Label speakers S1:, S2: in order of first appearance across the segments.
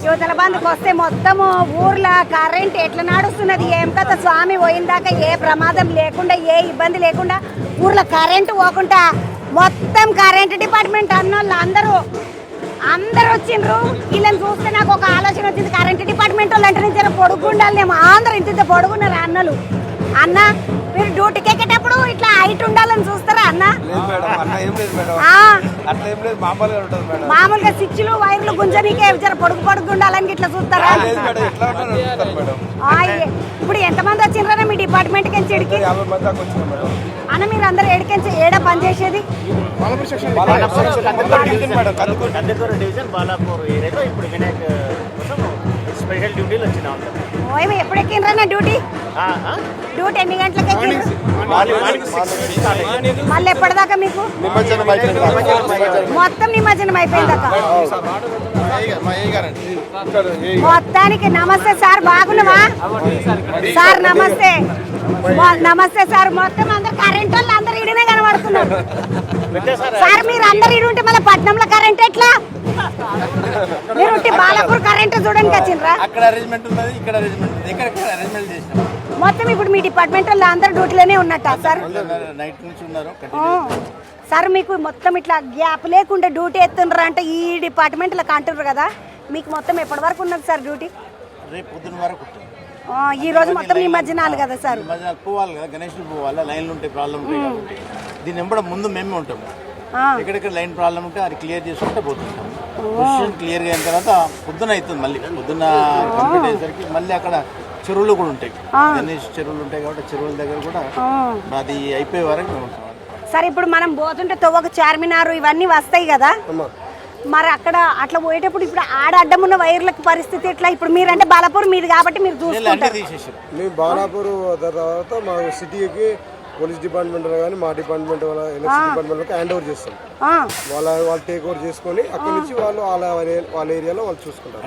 S1: యువతల బంధుకు వస్తే మొత్తము ఊర్లో కరెంట్ ఎట్లా నడుస్తున్నది, ఏం కథ స్వామి పోయిందాకా ఏ ప్రమాదం లేకుండా ఏ ఇబ్బంది లేకుండా ఊర్లో కరెంటు పోకుండా మొత్తం కరెంట్ డిపార్ట్మెంట్ అన్నోళ్ళు అందరూ వచ్చిండ్రు. వీళ్ళని చూస్తే నాకు ఒక ఆలోచన వచ్చింది, కరెంట్ డిపార్ట్మెంట్ వాళ్ళు అంటే నేను పొడుగుండాలేమో, అందరూ ఇంత పొడుగున్నారు అన్నలు. అన్న మీరు డ్యూటీకి ఎక్కేటప్పుడు ఇట్లా హైట్ ఉండాలని చూస్తారా అన్న? మామూలుగా స్విచ్లు వైర్లు గుంజనీకే జర పొడుగు ఉండాలని ఇట్లా చూస్తారా? ఇప్పుడు ఎంతమంది వచ్చిండ్రా మీ డిపార్ట్మెంట్ కి చెడికి అన్న? మీరు అందరు ఏడికెంచి ఏడ పని చేసేది? ఎప్పుడు ఎక్కిండ్రా డ్యూటీ? డ్యూటీ ఎన్ని గంటలకు ఎక్కిండ్రు? మళ్ళీ ఎప్పటిదాకా మీకు మొత్తం నిమజ్జనం అయిపోయిందాక? మొత్తానికి నమస్తే సార్, బాగున్నావా సార్? నమస్తే నమస్తే సార్. మొత్తం అందరు కరెంట్ వాళ్ళు అందరు ఇడనే కనబడుతున్నారు సార్. మీరు అందరు ఇడు ఉంటే మళ్ళీ పట్నంలో కరెంట్ ఎట్లా? మీరు బాలాపూర్ కరెంట్ చూడడానికి వచ్చిండ్రా? మొత్తం ఇప్పుడు మీ డిపార్ట్మెంట్ వాళ్ళు అందరు డ్యూటీలోనే ఉన్నట్టా సార్? సార్ మీకు మొత్తం ఇట్లా గ్యాప్ లేకుండా డ్యూటీ ఎత్తుండ్రా అంటే ఈ డిపార్ట్మెంట్లకు అంటున్నారు కదా, మీకు మొత్తం ఎప్పటి వరకు ఉన్నది సార్ డ్యూటీ? ఈ రోజు మొత్తం నిమజ్జనాలు కదా సార్?
S2: పోవాలి కదా, గణేష్ పోవాలి, లైన్లు ఉంటాయి, ప్రాబ్లం ఉంటాయి కాబట్టి దీని ఎంబడ ముందు మేమే ఉంటాము. ఎక్కడెక్కడ లైన్ ప్రాబ్లం ఉంటే అది క్లియర్ చేసుకుంటే పోతుంటాం. పొజిషన్ క్లియర్ అయిన తర్వాత పొద్దున అవుతుంది, మళ్ళీ పొద్దున్న కంప్లీట్ అయ్యేసరికి మళ్ళీ అక్కడ చెరువులు కూడా ఉంటాయి, గణేష్ చెరువులు ఉంటాయి కాబట్టి చెరువుల దగ్గర కూడా అది అయిపోయే వరకు ఉంటాం.
S1: సరే ఇప్పుడు మనం పోతుంటే తొవ్వకు చార్మినార్ ఇవన్నీ వస్తాయి కదా, మరి అక్కడ అట్లా పోయేటప్పుడు ఇప్పుడు ఆడ అడ్డం ఉన్న వైర్లకు పరిస్థితి ఎట్లా? ఇప్పుడు మీరంటే బాలాపూర్ మీది కాబట్టి మీరు చూసుకుంటారు.
S3: మేము బాలాపూర్ తర్వాత మా సిటీకి పోలీస్ డిపార్ట్మెంట్ కానీ మా డిపార్ట్మెంట్ వాళ్ళ ఎలక్షన్ డిపార్ట్మెంట్ హ్యాండ్ ఓవర్ చేస్తాం. వాళ్ళు టేక్ ఓవర్ చేసుకొని అక్కడి నుంచి వాళ్ళు వాళ్ళ ఏరియాలో వాళ్ళు చూసుకుంటారు.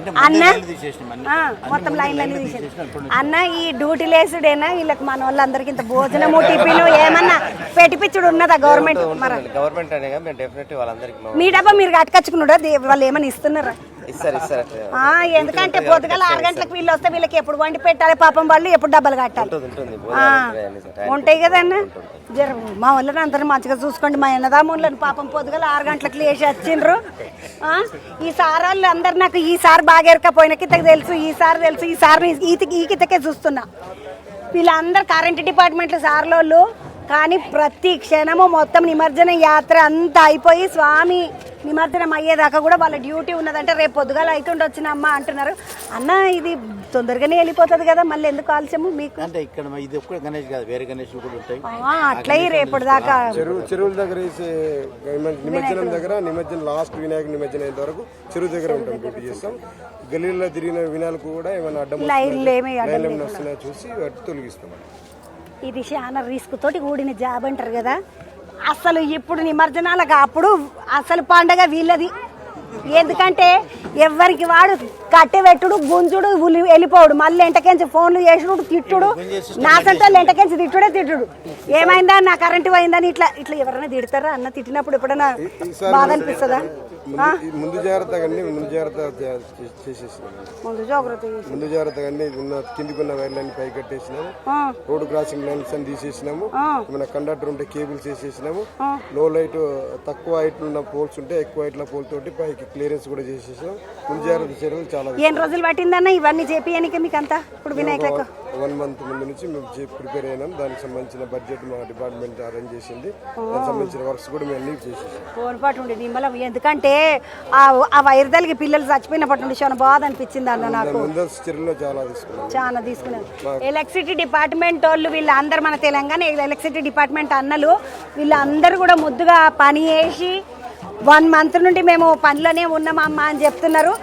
S1: మొత్తం లైన్లన్నీ తీసేసి అన్న ఈ డ్యూటీ లేసుడేనా వీళ్ళకి? మన వాళ్ళందరికి ఇంత భోజనము టిఫిన్ ఏమన్నా పెట్టిపిచ్చుడు ఉన్నదా గవర్నమెంట్?
S4: గవర్నమెంట్ అనే డెఫినెట్లీ వాళ్ళందరికీ
S1: మీ డబ్బా మీరు కట్టుకొచ్చుకున్నాడా? వాళ్ళు ఏమన్నా ఇస్తున్నారా? ఎందుకంటే పొద్దుగల 6 గంటలకు వీళ్ళు వస్తే వీళ్ళకి ఎప్పుడు వండి పెట్టాలి పాపం, వాళ్ళు ఎప్పుడు డబ్బులు కట్టాలి ఉంటాయి కదన్న. జర మా వాళ్ళని అందరిని మంచిగా చూసుకోండి, మా అన్నదాములను పాపం పొద్దుగల 6 గంటలకు లేచి వచ్చిండ్రు. ఈ సార్ వాళ్ళు అందరు నాకు ఈ సార్ బాగా ఎరకపోయిన కితకి తెలుసు, ఈ సార్ తెలుసు, ఈ సార్ ఈ కితకే చూస్తున్నా. వీళ్ళందరూ కరెంట్ డిపార్ట్మెంట్ సార్లోళ్ళు కానీ ప్రతి క్షణము మొత్తం నిమజ్జన యాత్ర అంతా అయిపోయి స్వామి నిమజ్జనం అయ్యేదాకా కూడా వాళ్ళ డ్యూటీ ఉన్నదంటే రేపు పొద్దుగాల అవుతుండి వచ్చిన అమ్మ అంటున్నారు. అన్న ఇది తొందరగానే వెళ్ళిపోతుంది కదా, మళ్ళీ ఎందుకు ఆలస్యము మీకు?
S2: అంటే ఇక్కడ ఇది ఒక్క గణేష్ కాదు, వేరే గణేష్ కూడా ఉంటాయి
S1: అట్లా రేపటి దాకా
S3: చెరువుల దగ్గర నిమజ్జనం దగ్గర నిమజ్జనం లాస్ట్ వినాయక నిమజ్జనం అయ్యేంత వరకు చెరువు దగ్గర ఉంటాం, డ్యూటీ చేస్తాం. గలీల్లో తిరిగిన వినాలకు కూడా ఏమైనా అడ్డం వస్తున్నాయో చూసి వాటి తొలగిస్తాం.
S1: ఇది చాలా రిస్క్ తోటి కూడిన జాబ్ అంటారు కదా. అసలు ఇప్పుడు నిమజ్జనాలకు అప్పుడు అసలు పండగ వీళ్ళది. ఎందుకంటే ఎవరికి వాడు కట్టెపెట్టుడు గుంజుడు వెళ్ళిపోడు, మళ్ళీ ఎంటకెంచి ఫోన్లు చేసుడు తిట్టుడు, నా సంటోళ్ళు ఎంటకెంచి తిట్టుడు. ఏమైందా నా కరెంటు పోయిందని ఇట్లా ఇట్లా ఎవరైనా తిడతారా అన్న? తిట్టినప్పుడు ఎప్పుడైనా బాధ అనిపిస్తుందా?
S3: ముందు జాగ్రత్తగా ముందు జాగ్రత్తగా కిందికున్న వైర్లన్నీ పై కట్టేసినాము, రోడ్ క్రాసింగ్ లైన్స్ అని తీసేసినాము, మన కండక్టర్ ఉంటే కేబుల్స్ వేసేసినాము, లో లైట్ తక్కువ హైట్ ఉన్న పోల్స్ ఉంటే ఎక్కువ హైట్ల పోల్ తోటి పైకి క్లియరెన్స్ కూడా చేసేసినాం. ముందు జాగ్రత్త చర్యలు చాలా.
S1: ఎన్ని రోజులు పట్టిందన్న ఇవన్నీ చేపియానికి మీకు అంతా? ఇప్పుడు వినాయకులకు
S3: 1 month ముందు నుంచి మేము ప్రిపేర్ అయినాం. దానికి సంబంధించిన బడ్జెట్ మా డిపార్ట్మెంట్ అరేంజ్ చేసింది, దానికి సంబంధించిన వర్క్స్ కూడా మేము అన్ని చేసేసాం.
S1: పోరుపాటు ఉండేది ఎందుకంటే ఆ వైరదలకి పిల్లలు చచ్చిపోయినప్పటి నుండి చాలా బాధ అనిపించింది అన్న నాకు.
S3: చర్యలు
S1: చాలా తీసుకున్నారు. ఎలక్ట్రిసిటీ డిపార్ట్మెంట్ వాళ్ళు వీళ్ళందరూ మన తెలంగాణ ఎలక్ట్రిసిటీ డిపార్ట్మెంట్ అన్నలు వీళ్ళందరూ కూడా ముద్దుగా పని చేసి 1 month నుండి మేము పనిలోనే ఉన్నామమ్మా అని చెప్తున్నారు.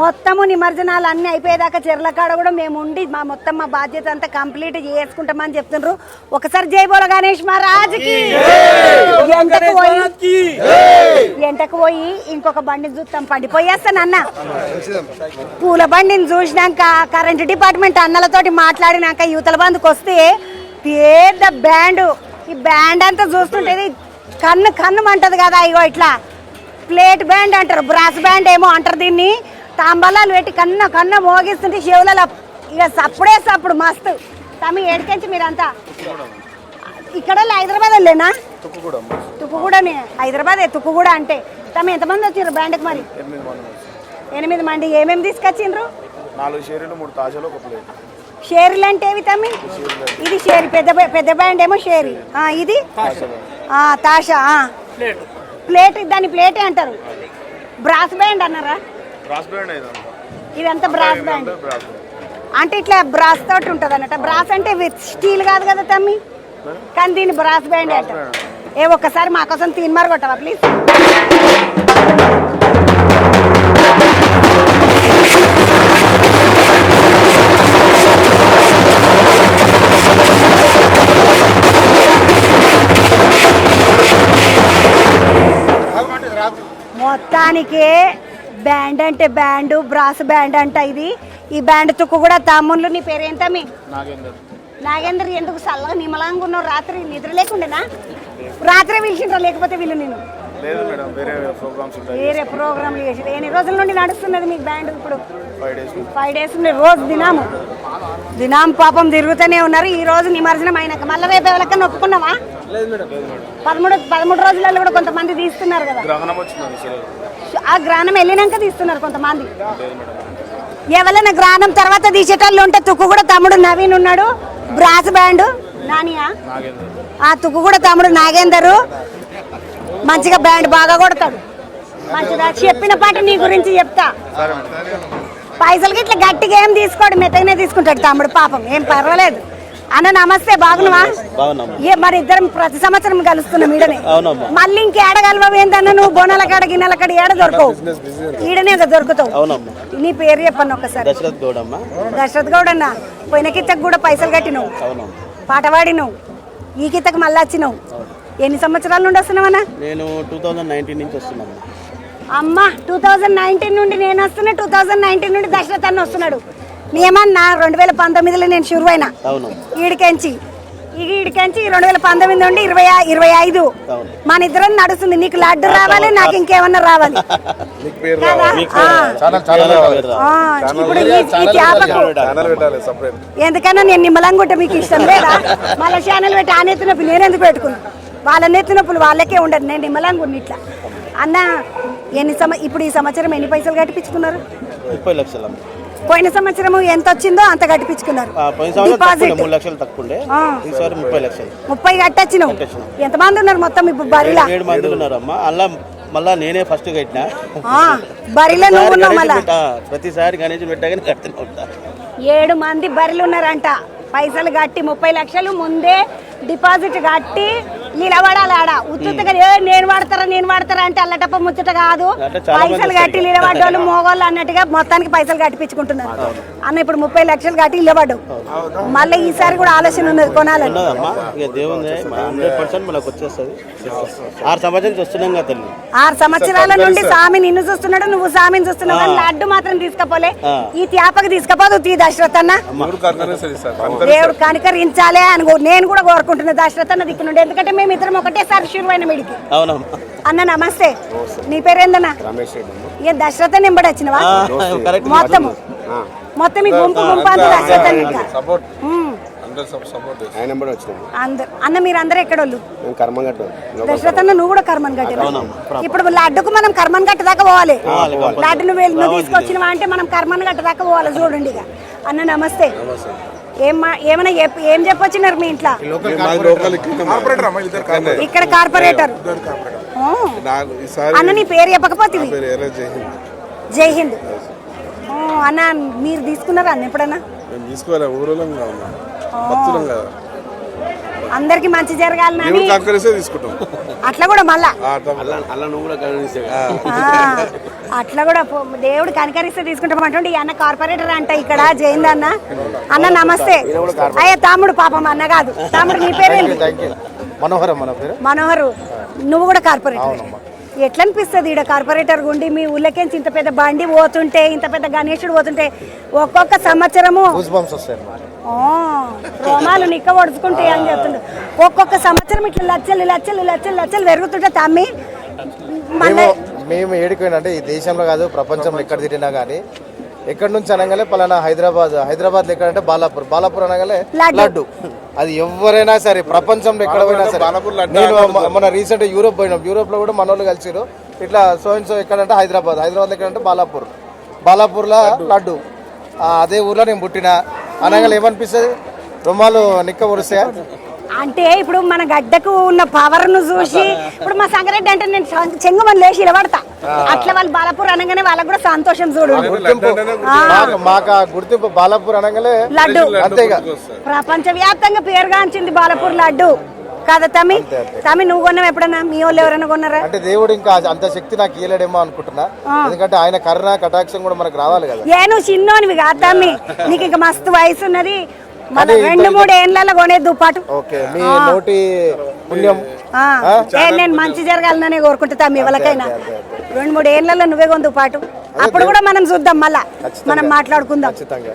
S1: మొత్తము నిమజ్జనాలు అన్ని అయిపోయేదాకా చెర్ల కాడ కూడా మేము ఉండి మొత్తం మా బాధ్యత అంతా కంప్లీట్ చేసుకుంటామని చెప్తున్నారు. ఒకసారి జై బోల గణేష్ మహారాజ్కి. ఎంటకు పోయి ఇంకొక బండిని చూస్తాం, పడిపోయేస్తాను అన్న. పూల బండిని చూసినాక కరెంట్ డిపార్ట్మెంట్ అన్నలతోటి మాట్లాడినాక యువతల బంధుకు వస్తే పెద్ద బ్యాండ్, ఈ బ్యాండ్ అంతా చూస్తుంటేది కన్ను మంటది కదా. ఇగో ఇట్లా ప్లేట్ బ్యాండ్ అంటారు, బ్రాస్ బ్యాండ్ ఏమో అంటారు దీన్ని. తాంబలాలు పెట్టి కన్న మోగిస్తుంటే చెవులలో ఇక సప్పుడు మస్తు తమ్మి ఏడికెంచి మీరంతా ఇక్కడ హైదరాబాద్ వెళ్ళేనా? తుక్కుగూడనే హైదరాబాద్ తుక్కుగూడ అంటే. తమ్మి ఎంతమంది వచ్చిండ్రు బ్యాండ్కి మరి? 8 మంది. ఏమేమి తీసుకొచ్చిండ్రు?
S3: 4 షేర్లు 3 తాజాలు ఒక ప్లేట్.
S1: షేర్లు అంటే ఏవి తమ్మి? ఇది షేరి, పెద్ద బ్యాండ్ ఏమో షేరి. ఇది తాషా ప్లేట్. దాని ప్లేటే అంటారు. బ్రాస్ బ్యాండ్ అన్నారా? ఇదంతా బ్రాస్ బ్యాండ్ అంటే ఇట్లా బ్రాస్ తోటి ఉంటుంది అన్నట్టు. బ్రాస్ అంటే స్టీల్ కాదు కదా తమ్మి, కానీ దీన్ని బ్రాస్ బ్యాండ్ అంటారు. ఒక్కసారి మా కోసం తీన్మార్ కొట్టవా ప్లీజ్? మొత్తానికే బ్యాండ్ అంటే బ్యాండ్, బ్రాస్ బ్యాండ్ అంట ఇది. ఈ బ్యాండ్ తుక్కు కూడా తమ్ముళ్ళు. నీ పేరేంట? మీ నాగేందర్. ఎందుకు చల్లగా నిమ్మలంగా ఉన్నావు? రాత్రి నిద్ర లేకుండేనా? రాత్రి పిలిచిండ్రా లేకపోతే వీళ్ళు? నేను వేరే ప్రోగ్రాంలు చేసి. ఎన్ని రోజుల నుండి నడుస్తున్నది మీకు బ్యాండ్? ఇప్పుడు 5 డేస్ నుండి రోజు దినాం పాపం తిరుగుతూనే ఉన్నారు. ఈ రోజు నిమజ్జనం అయినాక మళ్ళీ రేపు ఎవరికన్నా ఒప్పుకున్నావా? 13 రోజులలో కూడా కొంతమంది తీస్తున్నారు కదా. ఆ గ్రానం వెళ్ళినాక తీస్తున్నారు కొంతమంది. ఎవరైనా గ్రానం తర్వాత తీసేటోళ్ళు ఉంటే తుక్కు కూడా తమ్ముడు నవీన్ ఉన్నాడు. బ్రాస్ బ్యాండ్ నానియా, ఆ తుక్కు కూడా తమ్ముడు నాగేందరు మంచిగా బ్యాండ్ బాగా కొడతాడు. మంచిదా? చెప్పిన పాట నీ గురించి చెప్తా. పైసలకి ఇట్లా గట్టిగా ఏం తీసుకోడు, మెత్తగానే తీసుకుంటాడు తమ్ముడు పాపం. ఏం పర్వాలేదు. అన్న నమస్తే, బాగున్నావా? మరి ఇద్దరం ప్రతి సంవత్సరం కలుస్తున్నాం ఈడనే. మళ్ళీ ఇంకేడ కలవవు ఏంటన్నా? నువ్వు బోనాల కాడ గిన్నెల కాడ ఏడ దొరకవు, ఈడనే దొరుకుతావు. నీ పేరు చెప్పన్న ఒకసారి. దశరథ్ గౌడ్ అన్న. పోయిన కిత్తకు కూడా పైసలు కట్టినావు, పాట పాడినావు. ఈ కిత్తకు మళ్ళీ వచ్చినావు. ఎన్ని సంవత్సరాల నుండి వస్తున్నావన్నా?
S5: నేను 2019 నుంచి వస్తున్నాను
S1: అమ్మా. 2019 నుండి నేను వస్తున్నా, 2019 నుండి దశరథ్ అన్న వస్తున్నాడు. నేమన్నా 2019లో నేను షురు అయినా ఈడికెంచి 2019 నుండి 25 మన ఇద్దరం నడుస్తుంది. నీకు లడ్డు రావాలి, నాకు ఇంకేమన్నా రావాలి. ఇప్పుడు ఈ చేపకు ఎందుకన్నా నేను నిమ్మలంగుంటే మీకు ఇష్టం లేదా? మళ్ళీ ఛానల్ పెట్టి ఆ నెత్తి నొప్పి నేను ఎందుకు పెట్టుకున్నాను? వాళ్ళ నెత్తి నొప్పులు వాళ్ళకే ఉండదు. నేను నిమ్మలంగుండి ఇట్లా అన్న. ఇప్పుడు ఈ సంవత్సరం ఎన్ని పైసలు కట్టిపించుకున్నారు?
S5: 30 లక్షలు.
S1: పోయిన సంవత్సరం ఎంత వచ్చిందో అంత కట్టిపించుకున్నారు. డిపాజిట్
S5: 3 లక్షలు తక్కువ 30 లక్షలు
S1: 30 కట్టొచ్చినావు. ఎంతమంది ఉన్నారు మొత్తం ఇప్పుడు బరిలా?
S5: 7 మంది ఉన్నారమ్మా. అలా మళ్ళా నేనే ఫస్ట్ కట్టినా.
S1: బరిలో నువ్వు ఉన్నావు మళ్ళా?
S5: ప్రతిసారి గణేష్ పెట్టగానే కడుతూనే ఉంటా.
S1: 7 మంది బరిలు ఉన్నారంట. పైసలు కట్టి 30 లక్షలు ముందే డిపాజిట్ కట్టి నిలబడాలి ఆడ. ఉత్తుగా నేను వాడతారా అంటే అల్లటప్ప ముచ్చట కాదు. పైసలు కట్టి నిలబడ్డోళ్ళు మోగోళ్ళు అన్నట్టుగా మొత్తానికి పైసలు కట్టిపించుకుంటున్నారు అన్న. ఇప్పుడు 30 లక్షలు కట్టి నిలబడ్డావు. మళ్ళీ ఈసారి కూడా ఆలోచన ఉన్నది కొనాలని.
S5: 6 సంవత్సరాలు చూస్తున్నాం కదా తల్లి.
S1: 6 సంవత్సరాల నుండి స్వామి నిన్ను చూస్తున్నాడు, నువ్వు స్వామిని చూస్తున్నావు. కానీ లడ్డు మాత్రం తీసుకపోలే. ఈ త్యాపకు తీసుకపోదు తీ దశరథ్ అన్న. దేవుడు కనికరించాలే అని నేను కూడా కోరుకుంటున్నా దశరథ్ అన్న దిక్కు నుండి. ఎందుకంటే మేము ఇద్దరం ఒకటేసారి శురువైన మీడికి. అన్న నమస్తే, నీ పేరేందన్నా? ఏం దశరథ నింబడి వచ్చినవా? మొత్తం ఈ గుంపు అంతా దశరథ. అన్న మీరు అందరూ ఎక్కడోళ్ళు? దశరథ అన్న నువ్వు కూడా కర్మన్ గట్టినా? ఇప్పుడు లడ్డుకు మనం కర్మన్ గట్ట దాకా పోవాలి. లడ్డు నువ్వు తీసుకొచ్చినవా అంటే మనం కర్మన్ గట్ట దాకా పోవాలి. చూడండి ఇక. అన్న నమస్తే, ఏమన్నా ఏం చెప్పొచ్చినారు మీ ఇంట్లో? ఇక్కడ కార్పొరేటర్. అన్న నీ పేరు చెప్పకపోతే? జై హింద్. అన్న మీరు తీసుకున్నారా అన్న ఎప్పుడన్నా? అందరికి మంచి జరగాలని అట్లా కూడా మళ్ళా అట్లా కూడా దేవుడు కనికరిస్తే తీసుకుంటామంటే. ఈ అన్న కార్పొరేటర్ అంట ఇక్కడ జైంద్ అన్న. అన్న నమస్తే. అయ్యా తమ్ముడు పాపం అన్న కాదు. తమ్ముడు నీ పేరు? మనోహరు. నువ్వు కూడా కార్పొరేటర్. ఎట్లా అనిపిస్తుంది ఈడ కార్పొరేటర్ గుండి? మీ ఊళ్ళకేంచి ఇంత పెద్ద బండి పోతుంటే, ఇంత పెద్ద గణేశుడు పోతుంటే ఒక్కొక్క సంవత్సరము రోమాలు నిక్క ఒడుచుకుంటాయి అని చెప్తుండే. ఒక్కొక్క సంవత్సరం ఇట్లా లచ్చలు పెరుగుతుంటే తమ్మి
S6: మేము ఏడిపోయినా అంటే ఈ దేశంలో కాదు ప్రపంచంలో ఎక్కడ తిరిగినా కానీ ఎక్కడి నుంచి అనగానే పలానా హైదరాబాద్ ఎక్కడంటే బాలాపూర్ అనగానే లడ్డు. అది ఎవరైనా సరే ప్రపంచంలో ఎక్కడ పోయినా సరే. నేను మన రీసెంట్ యూరోప్ పోయినాం. యూరోప్ లో కూడా మన వాళ్ళు కలిసిరు. ఇట్లా సో అండ్ సో ఎక్కడంటే హైదరాబాద్ ఎక్కడంటే బాలాపూర్లో లడ్డు. అదే ఊర్లో నేను పుట్టిన అనగానే ఏమనిపిస్తుంది? రుమాలు నిక్క మురుస్తాయా?
S1: అంటే ఇప్పుడు మన గడ్డకు ఉన్న పవర్ ను చూసి ఇప్పుడు మా సంగారెడ్డి అంటే నేను చెంగుమని లేచి ఇలబడతా. అట్లా వాళ్ళు బాలాపూర్ అనగానే వాళ్ళకి కూడా సంతోషం చూడు.
S6: మాకు గుర్తింపు బాలాపూర్ అనగానే
S1: లడ్డు
S6: అంతేగా.
S1: ప్రపంచ వ్యాప్తంగా పేరుగాంచింది బాలాపూర్ లడ్డు కదా. తమ్మి నువ్వు కొన్నావు ఎప్పుడన్నా? మీ వాళ్ళు ఎవరైనా కొన్నారా?
S6: అంటే దేవుడు ఇంకా అంత శక్తి నాకు ఇయ్యలేడేమో అనుకుంటున్నా. ఎందుకంటే ఆయన కరుణ కటాక్షం కూడా మనకు రావాలి కదా.
S1: నువ్వు చిన్నోనివి కాదు తమ్మి, నీకు ఇంకా మస్తు వయసు ఉన్నది. మన 2-3 ఏళ్ళలో కొనేది దుప్పాటు.
S6: ఓకే, మీ నోటి పుణ్యం.
S1: నేను మంచి జరగాలనే కోరుకుంటా తమ్మి ఎవరికైనా. 2-3 ఏళ్ళలో నువ్వే కొందు పాటు. అప్పుడు కూడా మనం చూద్దాం, మళ్ళా మనం మాట్లాడుకుందాం.